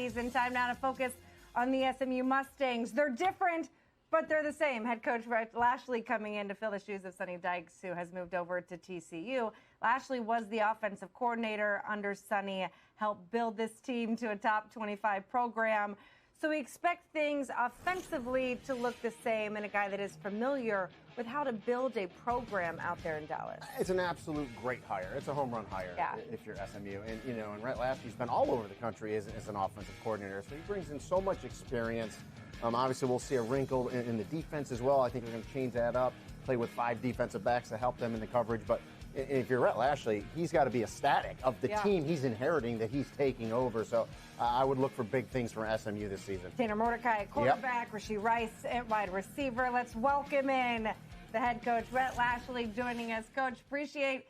Aggies, and time now to focus on the SMU Mustangs. They're different, but they're the same. Head coach Rhett Lashlee coming in to fill the shoes of Sonny Dykes, who has moved over to TCU. Lashlee was the offensive coordinator under Sonny, helped build this team to a top 25 program. So we expect things offensively to look the same, and a guy that is familiar with how to build a program out there in Dallas. It's an absolute great hire. It's a home run hire if you're SMU. And, and Rhett Lashlee's been all over the country as an offensive coordinator. So he brings in so much experience. Obviously, we'll see a wrinkle in the defense as well. I think they're going to change that up, play with 5 defensive backs to help them in the coverage. But if you're Rhett Lashlee, he's got to be ecstatic of the team he's inheriting that he's taking over. So I would look for big things from SMU this season. Tanner Mordecai at quarterback, Rashee Rice at wide receiver. Let's welcome in the head coach, Rhett Lashlee, joining us. Coach, appreciate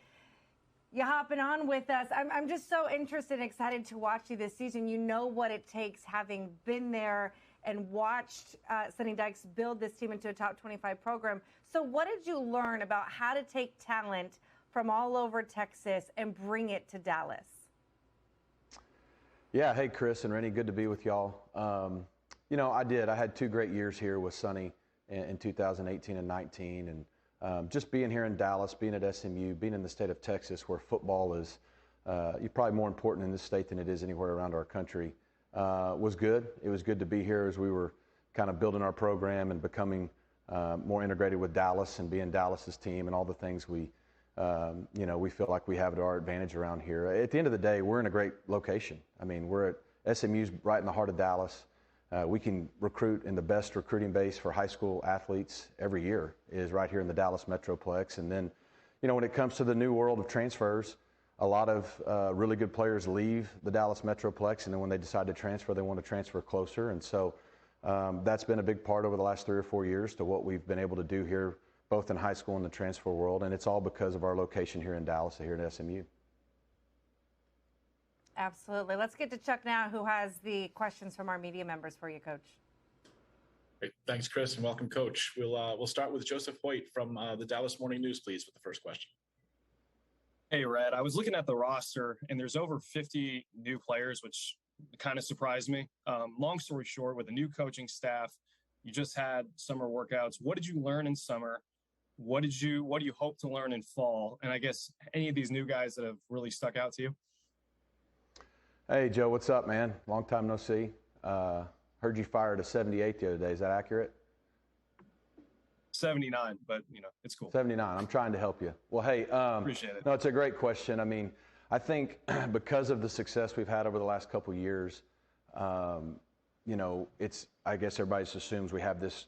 you hopping on with us. I'm just so interested and excited to watch you this season. You know what it takes, having been there and watched Sonny Dykes build this team into a top 25 program. So what did you learn about how to take talent from all over Texas and bring it to Dallas? Yeah, hey, Chris and Rennie, good to be with y'all. I did. I had 2 great years here with Sonny in 2018 and 19. And just being here in Dallas, being at SMU, being in the state of Texas where football is probably more important in this state than it is anywhere around our country, was good. It was good to be here as we were kind of building our program and becoming more integrated with Dallas and being Dallas's team and all the things we feel like we have to our advantage around here. At the end of the day, we're in a great location. I mean, we're at SMU's right in the heart of Dallas. We can recruit in the best recruiting base for high school athletes every year is right here in the Dallas Metroplex. And then, when it comes to the new world of transfers, a lot of really good players leave the Dallas Metroplex, and then when they decide to transfer, they want to transfer closer. And so that's been a big part over the last 3 or 4 years to what we've been able to do here, both in high school and the transfer world, and it's all because of our location here in Dallas, here at SMU. Absolutely. Let's get to Chuck now, who has the questions from our media members for you, Coach. Great. Thanks, Chris, and welcome, Coach. We'll start with Joseph Hoyt from the Dallas Morning News, please, with the first question. Hey, Rhett. I was looking at the roster, and there's over 50 new players, which kind of surprised me. Long story short, with the new coaching staff, you just had summer workouts. What did you learn in summer? What do you hope to learn in fall? And I guess any of these new guys that have really stuck out to you? Hey, Joe, what's up, man? Long time no see. Heard you fired a 78 the other day. Is that accurate? 79, but, it's cool. 79. I'm trying to help you. Well, hey. Appreciate it. No, it's a great question. I mean, I think because of the success we've had over the last couple of years, I guess everybody just assumes we have this,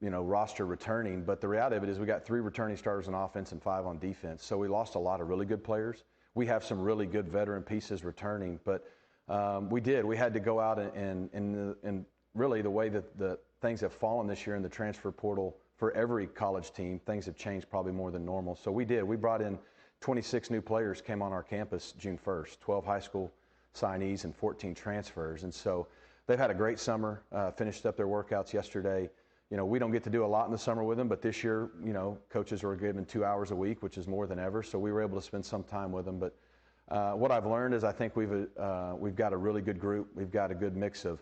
roster returning. But the reality of it is we got 3 returning starters on offense and 5 on defense. So we lost a lot of really good players. We have some really good veteran pieces returning. But we had to go out and really the way that the things have fallen this year in the transfer portal for every college team, things have changed probably more than normal. So we did. We brought in 26 new players came on our campus June 1st, 12 high school signees and 14 transfers. And so they've had a great summer, finished up their workouts yesterday. We don't get to do a lot in the summer with them, but this year, coaches were given 2 hours a week, which is more than ever. So we were able to spend some time with them. But what I've learned is I think we've got a really good group. We've got a good mix of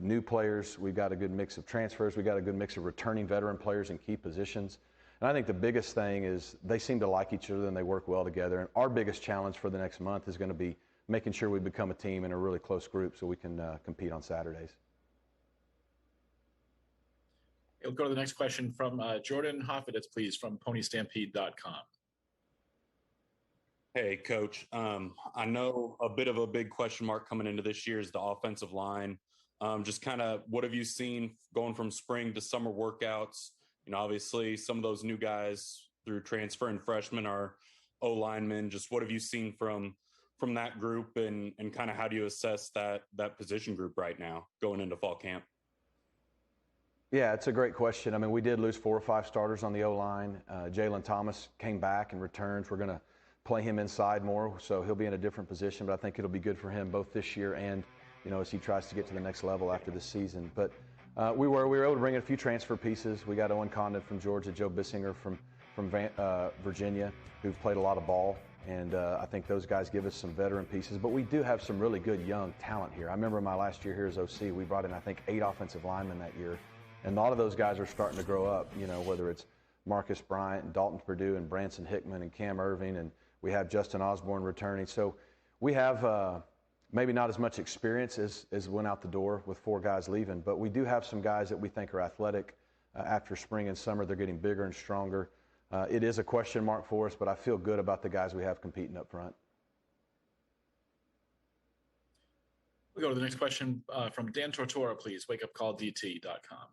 new players. We've got a good mix of transfers. We've got a good mix of returning veteran players in key positions. And I think the biggest thing is they seem to like each other and they work well together. And our biggest challenge for the next month is going to be making sure we become a team in a really close group so we can compete on Saturdays. We'll go to the next question from Jordan Hoffitz, please, from ponystampede.com. Hey, Coach. I know a bit of a big question mark coming into this year is the offensive line. Just kind of what have you seen going from spring to summer workouts? Obviously some of those new guys through transfer and freshmen are O-linemen. Just what have you seen from that group and kind of how do you assess that position group right now going into fall camp? Yeah, it's a great question. I mean, we did lose 4 or 5 starters on the O-line. Jalen Thomas came back and returns. We're going to play him inside more, so he'll be in a different position, but I think it'll be good for him both this year and, as he tries to get to the next level after this season. But we were able to bring in a few transfer pieces. We got Owen Condon from Georgia, Joe Bissinger from Virginia, who've played a lot of ball And I think those guys give us some veteran pieces. But we do have some really good young talent here. I remember my last year here as OC, we brought in, I think, 8 offensive linemen that year. And a lot of those guys are starting to grow up, you know, whether it's Marcus Bryant and Dalton Purdue and Branson Hickman and Cam Irving, and we have Justin Osborne returning. So we have maybe not as much experience as went out the door with 4 guys leaving, but we do have some guys that we think are athletic. After spring and summer, they're getting bigger and stronger. It is a question mark for us, but I feel good about the guys we have competing up front. We'll go to the next question from Dan Tortora, please, wakeupcalldt.com.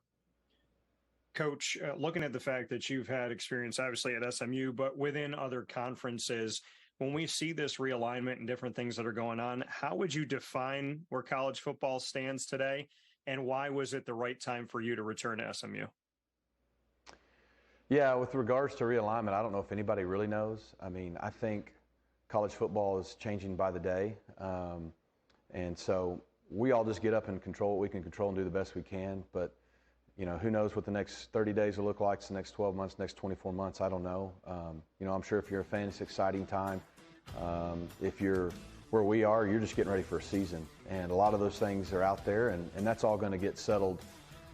Coach, looking at the fact that you've had experience obviously at SMU, but within other conferences, when we see this realignment and different things that are going on, how would you define where college football stands today, and why was it the right time for you to return to SMU? Yeah, with regards to realignment, I don't know if anybody really knows. I mean, I think college football is changing by the day. And so we all just get up and control what we can control and do the best we can. But, you know, who knows what the next 30 days will look like, the next 12 months, next 24 months, I don't know. You know, I'm sure if you're a fan, it's an exciting time. If you're where we are, you're just getting ready for a season. And a lot of those things are out there, and that's all going to get settled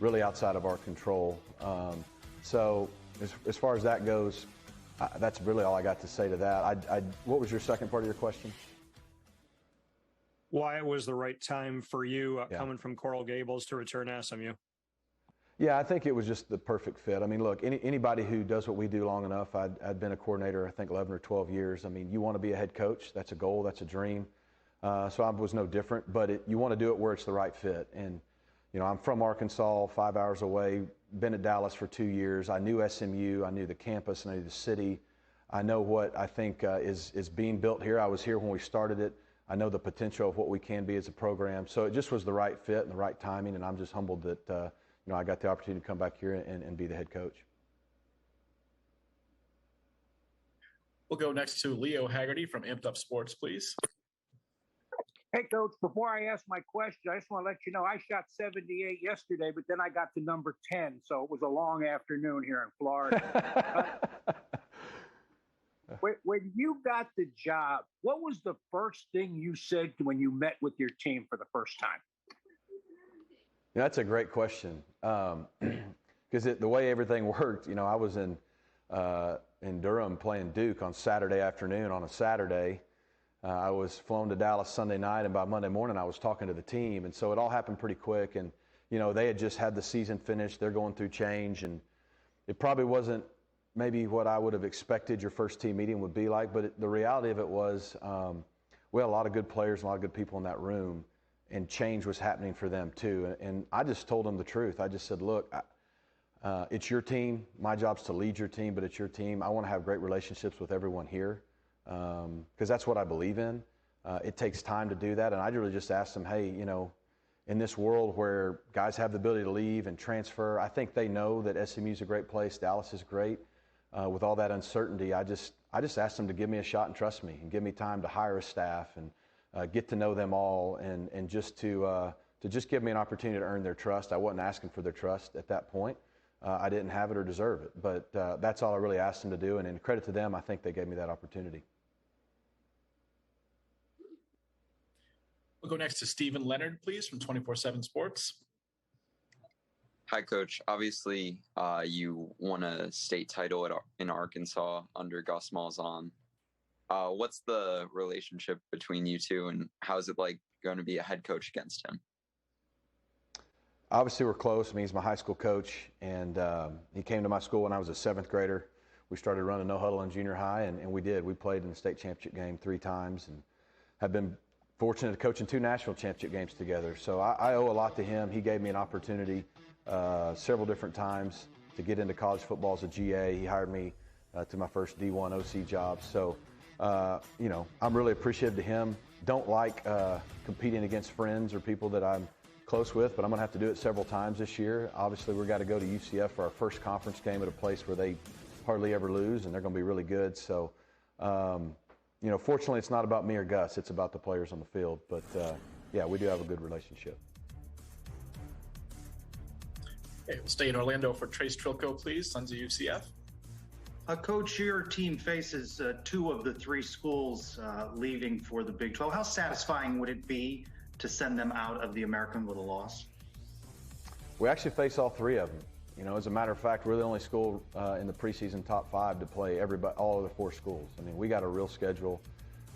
really outside of our control. So as far as that goes, that's really all I got to say to that. What was your second part of your question? Why it was the right time for you coming from Coral Gables to return to SMU? Yeah, I think it was just the perfect fit. I mean, look, anybody who does what we do long enough, I'd been a coordinator, I think, 11 or 12 years. I mean, you want to be a head coach. That's a goal. That's a dream. So I was no different, but you want to do it where it's the right fit. And, you know, I'm from Arkansas, 5 hours away, been at Dallas for 2 years. I knew SMU. I knew the campus. I knew the city. I know what I think is being built here. I was here when we started it. I know the potential of what we can be as a program. So it just was the right fit and the right timing, and I'm just humbled that, you know, I got the opportunity to come back here and be the head coach. We'll go next to Leo Hagerty from Amped Up Sports, please. Hey, Coach, before I ask my question, I just want to let you know I shot 78 yesterday, but then I got to number 10, so it was a long afternoon here in Florida. When you got the job, what was the first thing you said when you met with your team for the first time? Yeah, that's a great question. Because the way everything worked, you know, I was in Durham playing Duke on Saturday afternoon on a Saturday. I was flown to Dallas Sunday night, and by Monday morning I was talking to the team. And so it all happened pretty quick. And, you know, they had just had the season finished. They're going through change. And it probably wasn't maybe what I would have expected your first team meeting would be like. But the reality of it was we had a lot of good players, and a lot of good people in that room. And change was happening for them too. And I just told them the truth. I just said, look, it's your team. My job's to lead your team, but it's your team. I want to have great relationships with everyone here because that's what I believe in. It takes time to do that. And I really just asked them, hey, you know, in this world where guys have the ability to leave and transfer, I think they know that SMU is a great place. Dallas is great. With all that uncertainty, I just asked them to give me a shot and trust me and give me time to hire a staff and get to know them all, and just to just give me an opportunity to earn their trust. I wasn't asking for their trust at that point. I didn't have it or deserve it, but that's all I really asked them to do. And in credit to them, I think they gave me that opportunity. We'll go next to Stephen Leonard, please, from 24/7 Sports. Hi, Coach. Obviously, you won a state title in Arkansas under Gus Malzahn. What's the relationship between you two, and how is it like going to be a head coach against him? Obviously, we're close. I mean, he's my high school coach, and he came to my school when I was a 7th grader. We started running no huddle in junior high, and we did. We played in the state championship game 3 times and have been fortunate to coach in 2 national championship games together. So I owe a lot to him. He gave me an opportunity several different times to get into college football as a GA. He hired me to my first D1 OC job. So, you know, I'm really appreciative to him. Don't like competing against friends or people that I'm close with, but I'm going to have to do it several times this year. Obviously, we've got to go to UCF for our first conference game at a place where they hardly ever lose, and they're going to be really good. So, you know, fortunately, it's not about me or Gus. It's about the players on the field. But, yeah, we do have a good relationship. Okay, we'll stay in Orlando for Trace Trilco, please, Sons of UCF. Coach, your team faces two of the three schools leaving for the Big 12. How satisfying would it be to send them out of the American with a loss? We actually face all three of them. You know, as a matter of fact, we're the only school in the preseason top 5 to play all other 4 schools. I mean, we got a real schedule,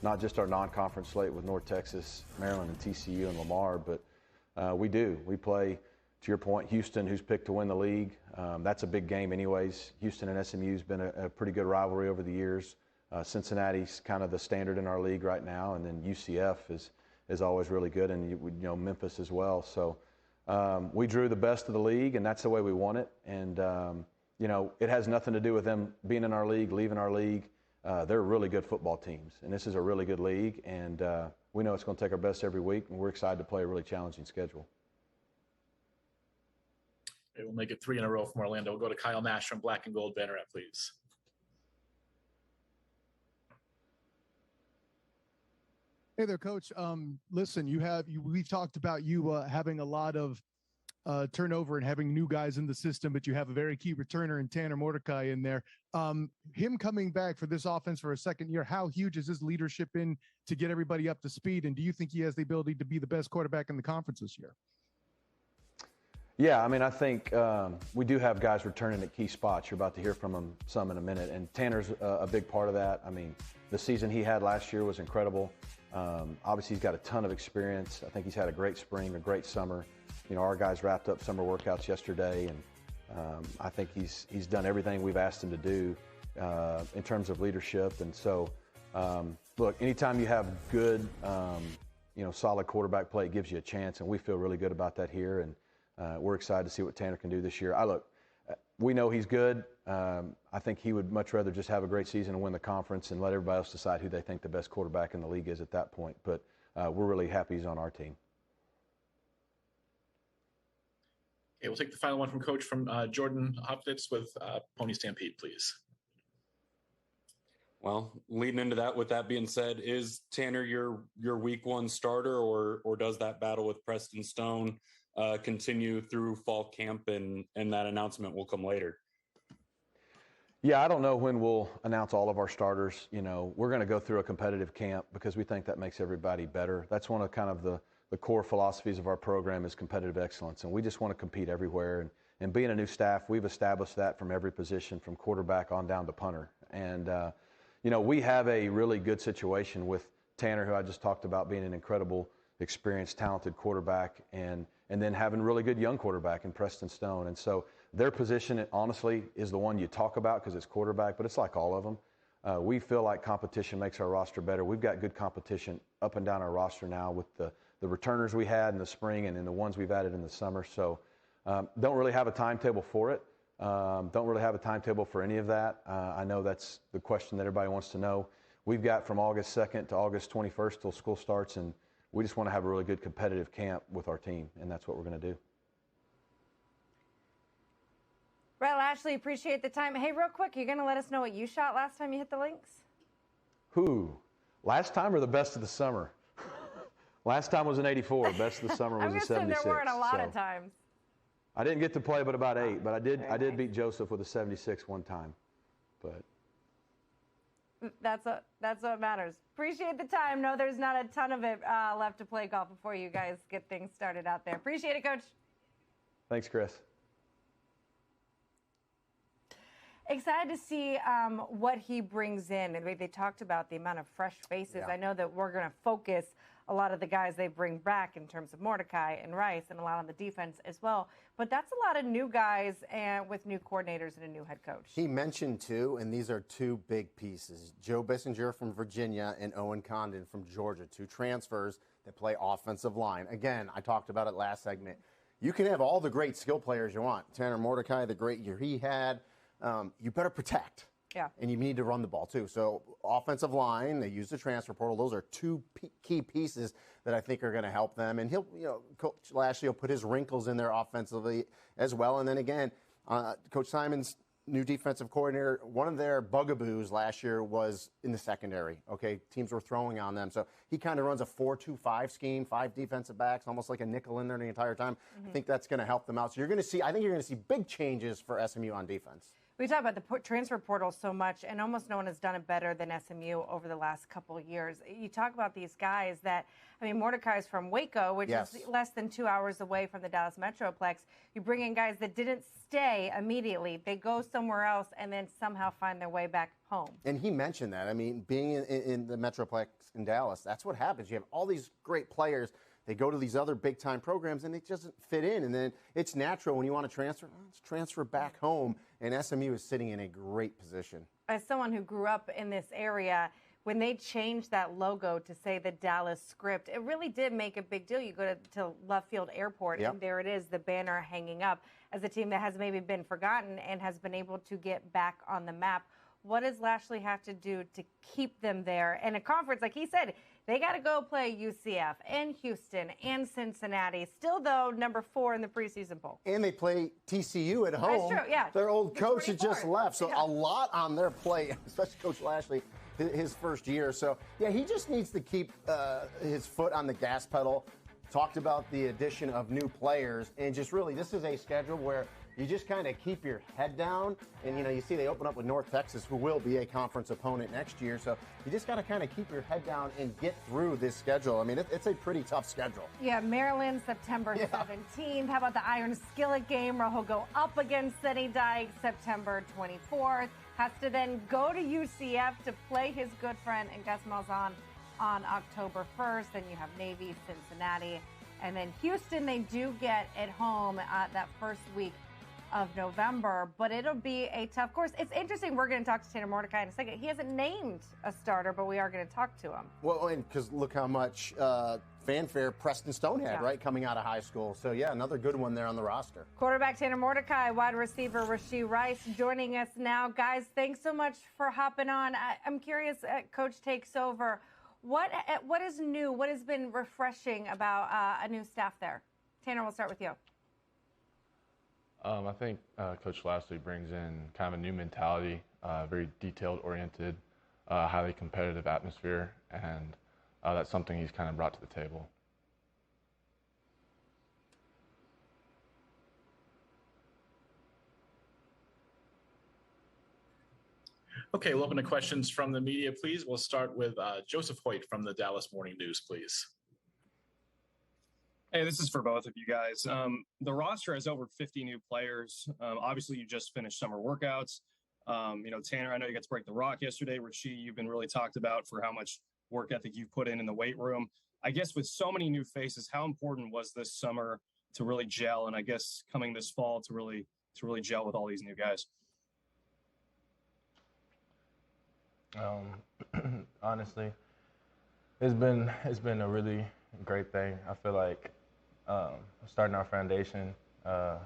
not just our non-conference slate with North Texas, Maryland, and TCU and Lamar, but we do. We play, to your point, Houston, who's picked to win the league. That's a big game anyways. Houston and SMU has been a pretty good rivalry over the years. Cincinnati's kind of the standard in our league right now, and then UCF is always really good, and you know, Memphis as well. So we drew the best of the league, and that's the way we want it. And you know, it has nothing to do with them being in our league, leaving our league. They're really good football teams, and this is a really good league, and we know it's going to take our best every week, and we're excited to play a really challenging schedule. Okay, we'll make it 3 in a row from Orlando. We'll go to Kyle Nash from Black and Gold Banneret, please. Hey there, Coach. Listen, we've talked about you having a lot of turnover and having new guys in the system, but you have a very key returner in Tanner Mordecai in there. Him coming back for this offense for a second year, how huge is his leadership in to get everybody up to speed? And do you think he has the ability to be the best quarterback in the conference this year? Yeah, I mean, I think we do have guys returning at key spots. You're about to hear from them some in a minute, and Tanner's a big part of that. I mean, the season he had last year was incredible. Obviously, he's got a ton of experience. I think he's had a great spring, a great summer. You know, our guys wrapped up summer workouts yesterday, and I think he's done everything we've asked him to do in terms of leadership. And so, look, anytime you have good, solid quarterback play, it gives you a chance, and we feel really good about that here. And we're excited to see what Tanner can do this year. We know he's good. I think he would much rather just have a great season and win the conference and let everybody else decide who they think the best quarterback in the league is at that point. But we're really happy he's on our team. Okay, we'll take the final one from Coach from Jordan Hopkins with Pony Stampede, please. Well, leading into that, with that being said, is Tanner your week 1 starter, or does that battle with Preston Stone continue through fall camp, and that announcement will come later? Yeah, I don't know when we'll announce all of our starters. You know, we're going to go through a competitive camp because we think that makes everybody better. That's one of kind of the core philosophies of our program is competitive excellence, and we just want to compete everywhere. And being a new staff, we've established that from every position, from quarterback on down to punter. And, we have a really good situation with Tanner, who I just talked about being an incredible, experienced, talented quarterback, and then having a really good young quarterback in Preston Stone. And so their position, honestly, is the one you talk about because it's quarterback, but it's like all of them. We feel like competition makes our roster better. We've got good competition up and down our roster now with the returners we had in the spring and then the ones we've added in the summer. So don't really have a timetable for it. Don't really have a timetable for any of that. I know that's the question that everybody wants to know. We've got from August 2nd to August 21st till school starts, and we just want to have a really good competitive camp with our team, and that's what we're going to do. Rhett Lashlee, appreciate the time. Hey, real quick, you're going to let us know what you shot last time you hit the links? Who? Last time or the best of the summer? Last time was an 84. Best of the summer was a 76. There weren't a lot of times. I didn't get to play but about 8, but I did beat Joseph with a 76 one time. But that's what matters. Appreciate the time. No, there's not a ton of it left to play golf before you guys get things started out there. Appreciate it, Coach. Thanks, Chris. Excited to see what he brings in. And they talked about the amount of fresh faces. Yeah. I know that we're going to focus a lot of the guys they bring back in terms of Mordecai and Rice and a lot on the defense as well. But that's a lot of new guys and with new coordinators and a new head coach. He mentioned two, and these are two big pieces. Joe Bissinger from Virginia and Owen Condon from Georgia, 2 transfers that play offensive line. Again, I talked about it last segment. You can have all the great skill players you want. Tanner Mordecai, the great year he had. You better protect. Yeah. And you need to run the ball, too. So offensive line, they use the transfer portal. Those are 2 key pieces that I think are going to help them. And Coach Lashlee will put his wrinkles in there offensively as well. And then again, Coach Simon's new defensive coordinator, one of their bugaboos last year was in the secondary. Okay, teams were throwing on them. So he kind of runs a 4-2-5 scheme, 5 defensive backs, almost like a nickel in there the entire time. Mm-hmm. I think that's going to help them out. So I think you're going to see big changes for SMU on defense. We talk about the transfer portal so much, and almost no one has done it better than SMU over the last couple of years. You talk about these guys that, I mean, Mordecai is from Waco, which is less than 2 hours away from the Dallas Metroplex. You bring in guys that didn't stay immediately. They go somewhere else and then somehow find their way back home. And he mentioned that. I mean, being in the Metroplex in Dallas, that's what happens. You have all these great players. They go to these other big-time programs, and it doesn't fit in. And then it's natural when you want to transfer, let's transfer back home. And SMU is sitting in a great position. As someone who grew up in this area, when they changed that logo to say the Dallas script, it really did make a big deal. You go to Love Field Airport, and there it is, the banner hanging up as a team that has maybe been forgotten and has been able to get back on the map. What does Lashlee have to do to keep them there? And a conference, like he said, they got to go play UCF and Houston and Cincinnati. Still, though, number 4 in the preseason poll. And they play TCU at home. That's true, yeah. Their old coach had just left, so a lot on their plate, especially Coach Lashlee, his first year. So, yeah, he just needs to keep his foot on the gas pedal. Talked about the addition of new players, and just really, this is a schedule where you just kind of keep your head down. And, you know, you see they open up with North Texas, who will be a conference opponent next year. So you just got to kind of keep your head down and get through this schedule. I mean, it's a pretty tough schedule. Yeah, Maryland, September 17th. How about the Iron Skillet game where he'll go up against Sonny Dykes September 24th? Has to then go to UCF to play his good friend and Gus Malzahn on October 1st. Then you have Navy, Cincinnati, and then Houston they do get at home that first week of November, but it'll be a tough course. It's interesting. We're going to talk to Tanner Mordecai in a second. He hasn't named a starter, but we are going to talk to him. Well, and because look how much fanfare Preston Stone had, right, coming out of high school. So, yeah, another good one there on the roster. Quarterback Tanner Mordecai, wide receiver Rashee Rice joining us now. Guys, thanks so much for hopping on. I'm curious, Coach takes over. What is new? What has been refreshing about a new staff there? Tanner, we'll start with you. I think Coach Lashlee brings in kind of a new mentality, very detailed-oriented, highly competitive atmosphere, and that's something he's kind of brought to the table. Okay, we'll open to questions from the media, please. We'll start with Joseph Hoyt from the Dallas Morning News, please. Hey, this is for both of you guys. The roster has over 50 new players. Obviously, you just finished summer workouts. You know, Tanner, I know you got to break the rock yesterday. Rashee, you've been really talked about for how much work ethic you've put in the weight room. I guess with so many new faces, how important was this summer to really gel? And I guess coming this fall to really gel with all these new guys. Honestly, it's been a really great thing. I feel like starting our foundation, us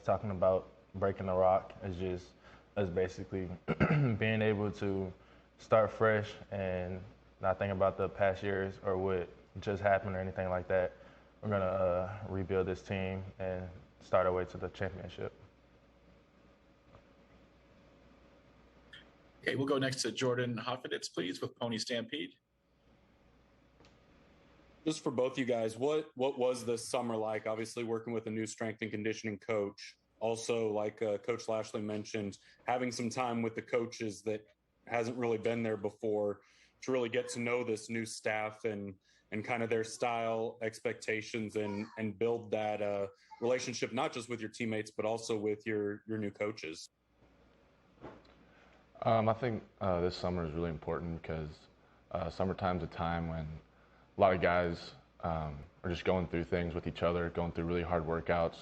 talking about breaking the rock is just us basically being able to start fresh and not think about the past years or what just happened or anything like that. We're gonna rebuild this team and start our way to the championship. Okay, we'll go next to Jordan Hoffeditz, please, with Pony Stampede. Just for both you guys, what was this summer like? Obviously, working with a new strength and conditioning coach. Also, like Coach Lashlee mentioned, having some time with the coaches that hasn't really been there before to really get to know this new staff and kind of their style, expectations, and build that relationship, not just with your teammates, but also with your new coaches. I think this summer is really important because summertime's a time when a lot of guys are just going through things with each other, going through really hard workouts.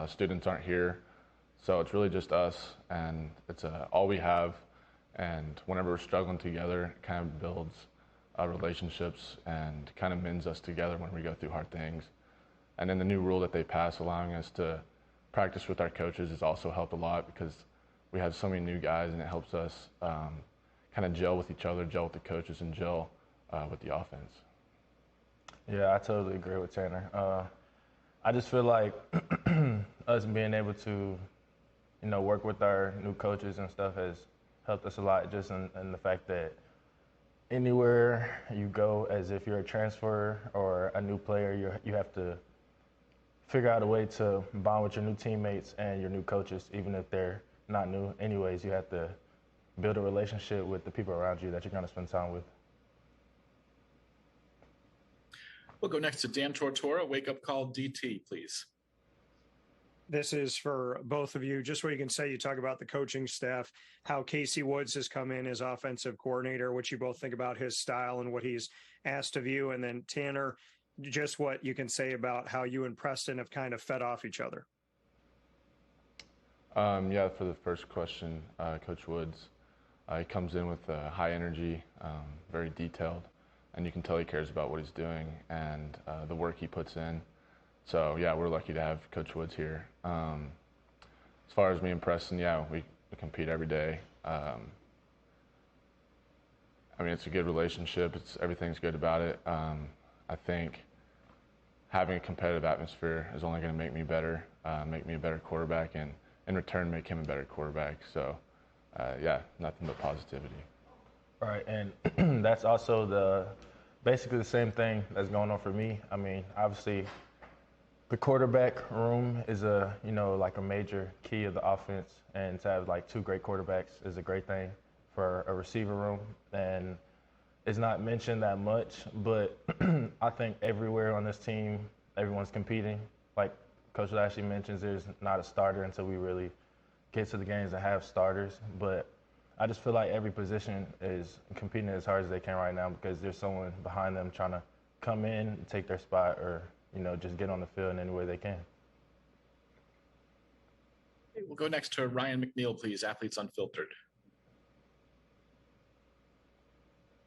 Students aren't here, so it's really just us, and it's all we have. And whenever we're struggling together, it kind of builds relationships and kind of mends us together when we go through hard things. And then the new rule that they passed, allowing us to practice with our coaches, has also helped a lot because we have so many new guys, and it helps us kind of gel with each other, gel with the coaches, and gel with the offense. Yeah, I totally agree with Tanner. I just feel like us being able to, work with our new coaches and stuff has helped us a lot, just in the fact that anywhere you go, as if you're a transfer or a new player, you have to figure out a way to bond with your new teammates and your new coaches, even if they're not new. Anyways, you have to build a relationship with the people around you that you're going to spend time with. We'll go next to Dan Tortora. Wake up call DT, please. This is for both of you. Just what you can say, you talk about the coaching staff, how Casey Woods has come in as offensive coordinator, what you both think about his style and what he's asked of you. And then Tanner, just what you can say about how you and Preston have kind of fed off each other. Yeah, for the first question, Coach Woods, he comes in with high energy, very detailed, and you can tell he cares about what he's doing and the work he puts in. So, yeah, we're lucky to have Coach Woods here. As far as me and Preston, yeah, we compete every day. I mean, it's a good relationship. Everything's good about it. I think having a competitive atmosphere is only going to make me better, make me a better quarterback, and in return make him a better quarterback. So, yeah, nothing but positivity. Right, and that's also basically the same thing that's going on for me. I mean, obviously, the quarterback room is like a major key of the offense, and to have like two great quarterbacks is a great thing for a receiver room. And it's not mentioned that much, but I think everywhere on this team, everyone's competing. Like Coach Lashlee mentions, there's not a starter until we really get to the games and have starters. But I just feel like every position is competing as hard as they can right now because there's someone behind them trying to come in, take their spot, or just get on the field in any way they can. We'll go next to Ryan Mcneil, please. Athletes Unfiltered.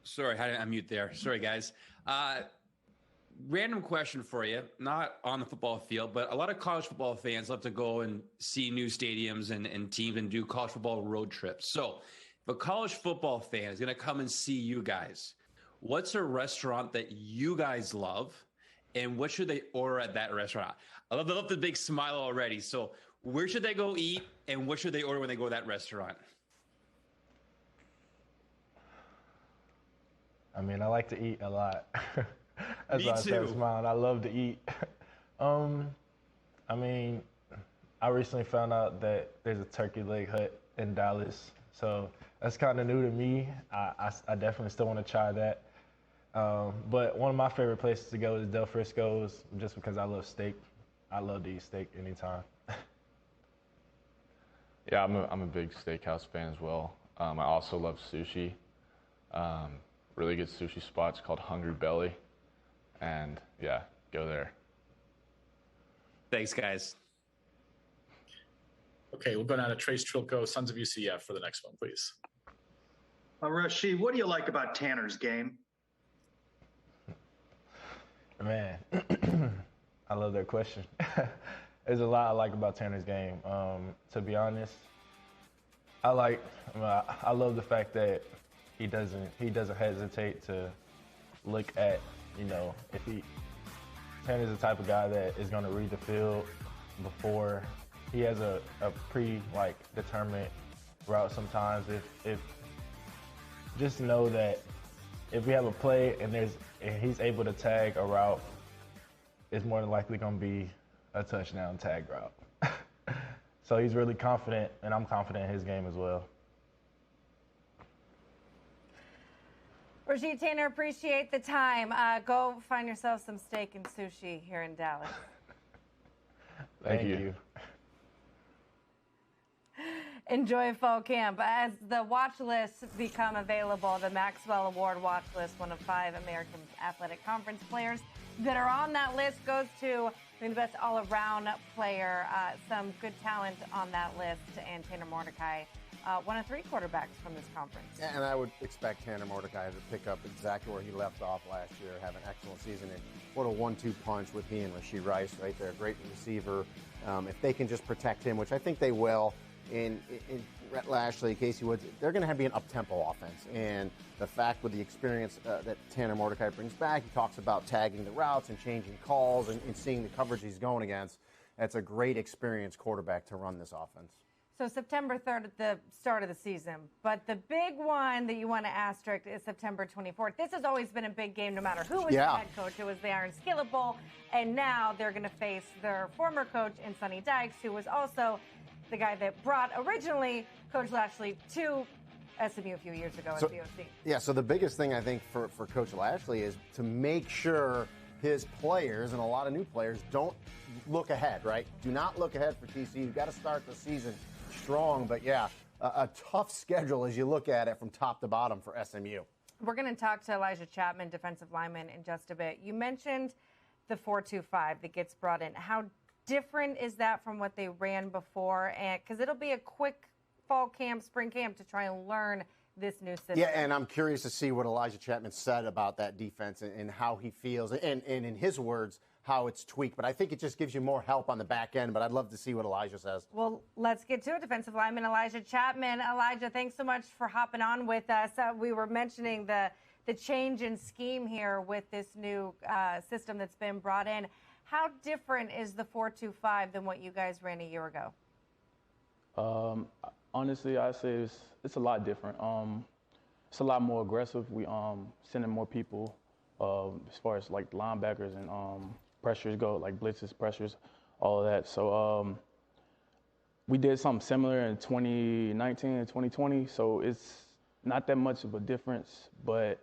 Sorry, how did I unmute there? Sorry, guys. Random question for you, not on the football field, but a lot of college football fans love to go and see new stadiums and teams and do college football road trips. So if a college football fan is going to come and see you guys, what's a restaurant that you guys love? And what should they order at that restaurant? I love the big smile already. So where should they go eat, and what should they order when they go to that restaurant? I mean, I like to eat a lot. That's Me why I started too. smiling. I love to eat. I mean, I recently found out that there's a turkey leg hut in Dallas. So that's kind of new to me. I definitely still want to try that. But one of my favorite places to go is Del Frisco's, just because I love steak. I love to eat steak anytime. Yeah, I'm a big steakhouse fan as well. I also love sushi. Really good sushi spots called Hungry Belly. And yeah, go there. Thanks, guys. Okay, we'll go down to Trace Trilko, Sons of UCF, for the next one, please. Rashee, what do you like about Tanner's game? Man, I love that question. There's a lot I like about Tanner's game. To be honest, I love the fact that he doesn't hesitate to look at, Tanner's the type of guy that is going to read the field before he has a determined route sometimes. If just know that if we have a play and he's able to tag a route, it's more than likely going to be a touchdown tag route. So he's really confident, and I'm confident in his game as well. Rashee, Tanner, appreciate the time. Go find yourself some steak and sushi here in Dallas. Thank you. Enjoy fall camp. As the watch lists become available, the Maxwell Award watch list, one of 5 American Athletic Conference players that are on that list, goes to the best all-around player. Some good talent on that list, and Tanner Mordecai, one of 3 quarterbacks from this conference. And I would expect Tanner Mordecai to pick up exactly where he left off last year, have an excellent season. And what a 1-2 punch with he and Rashee Rice right there. Great receiver. If they can just protect him, which I think they will, in Rhett Lashlee, Casey Woods, they're going to be an up-tempo offense. And the fact with the experience that Tanner Mordecai brings back, he talks about tagging the routes and changing calls and seeing the coverage he's going against. That's a great experienced quarterback to run this offense. So September 3rd at the start of the season. But the big one that you want to asterisk is September 24th. This has always been a big game no matter who was the head coach. It was the Iron Skillet Bowl. And now they're going to face their former coach in Sonny Dykes, who was also the guy that brought originally Coach Lashlee to SMU a few years ago at VOC. Yeah, so the biggest thing I think for Coach Lashlee is to make sure his players and a lot of new players don't look ahead, right? Do not look ahead for TCU. You've got to start the season strong, but a tough schedule as you look at it from top to bottom for SMU. We're going to talk to Elijah Chapman, defensive lineman, in just a bit. You mentioned the 4-2-5 that gets brought in. How different is that from what they ran before? And because it'll be a quick fall camp, spring camp to try and learn this new system. Yeah, and I'm curious to see what Elijah Chapman said about that defense and how he feels, and in his words, how it's tweaked. But I think it just gives you more help on the back end, but I'd love to see what Elijah says. Well, let's get to it. Defensive lineman Elijah Chapman. Elijah, thanks so much for hopping on with us. We were mentioning the change in scheme here with this new system that's been brought in. How different is the 4-2-5 than what you guys ran a year ago? Honestly, I say it's a lot different. It's a lot more aggressive. We sending more people as far as like linebackers and pressures go, like blitzes, pressures, all of that. So we did something similar in 2019 and 2020. So it's not that much of a difference, but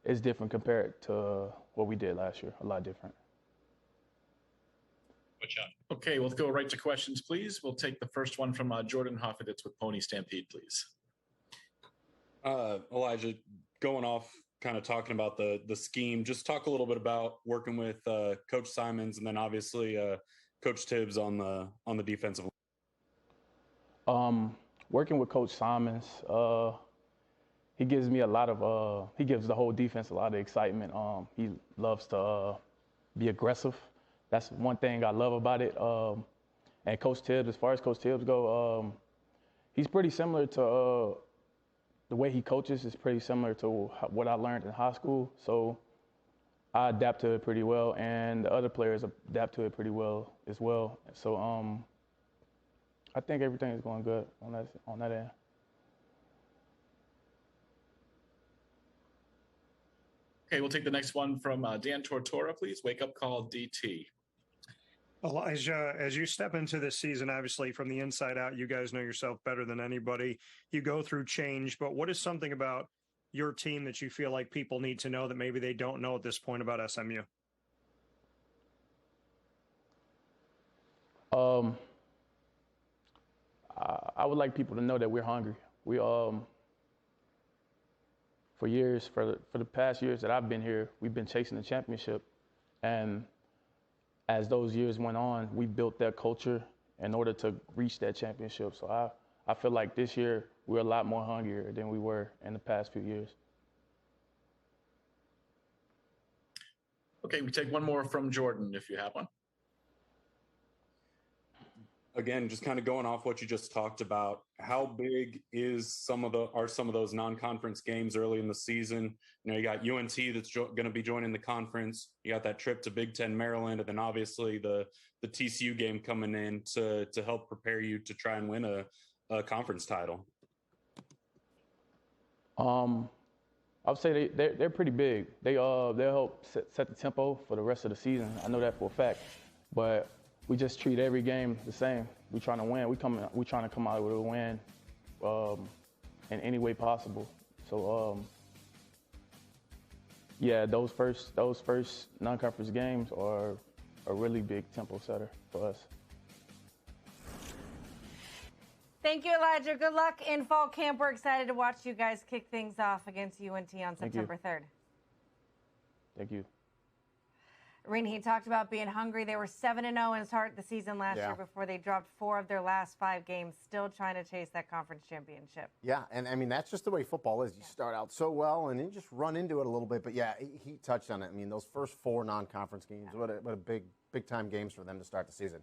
it's different compared to what we did last year. A lot different. Okay, we'll go right to questions, please. We'll take the first one from Jordan Hoffeditz with Pony Stampede, please. Elijah, going off, kind of talking about the scheme, just talk a little bit about working with Coach Simons and then obviously Coach Tibbs on the defensive line. Working with Coach Simons, he gives me a lot of he gives the whole defense a lot of excitement. He loves to be aggressive. That's one thing I love about it. And Coach Tibbs, as far as Coach Tibbs go, he's pretty similar to the way he coaches is pretty similar to what I learned in high school. So I adapt to it pretty well, and the other players adapt to it pretty well as well. So I think everything is going good on that end. Okay, we'll take the next one from Dan Tortora, please. Wake up call DT. Elijah, as you step into this season, obviously from the inside out, you guys know yourself better than anybody. You go through change, but what is something about your team that you feel like people need to know that maybe they don't know at this point about SMU? I would like people to know that we're hungry. We for years, for the past years that I've been here, we've been chasing the championship, and as those years went on, we built that culture in order to reach that championship. So I feel like this year we're a lot more hungrier than we were in the past few years. Okay, we take one more from Jordan, if you have one. Again, just kind of going off what you just talked about, how big is some of those non-conference games early in the season? You know, you got UNT that's going to be joining the conference. You got that trip to Big Ten Maryland, and then obviously the TCU game coming in to help prepare you to try and win a conference title. I would say they're pretty big. They'll help set the tempo for the rest of the season. I know that for a fact, but we just treat every game the same. We're trying to win. We're trying to come out with a win in any way possible. So yeah, those first non-conference games are a really big tempo setter for us. Thank you, Elijah. Good luck in fall camp. We're excited to watch you guys kick things off against UNT on September 3rd. Thank you. Rene, he talked about being hungry. They were 7-0 in start the season last year before they dropped 4 of their last 5 games, still trying to chase that conference championship. Yeah, and I mean, that's just the way football is. You start out so well and then just run into it a little bit. But yeah, he touched on it. I mean, those first 4 non-conference games, what a big time games for them to start the season.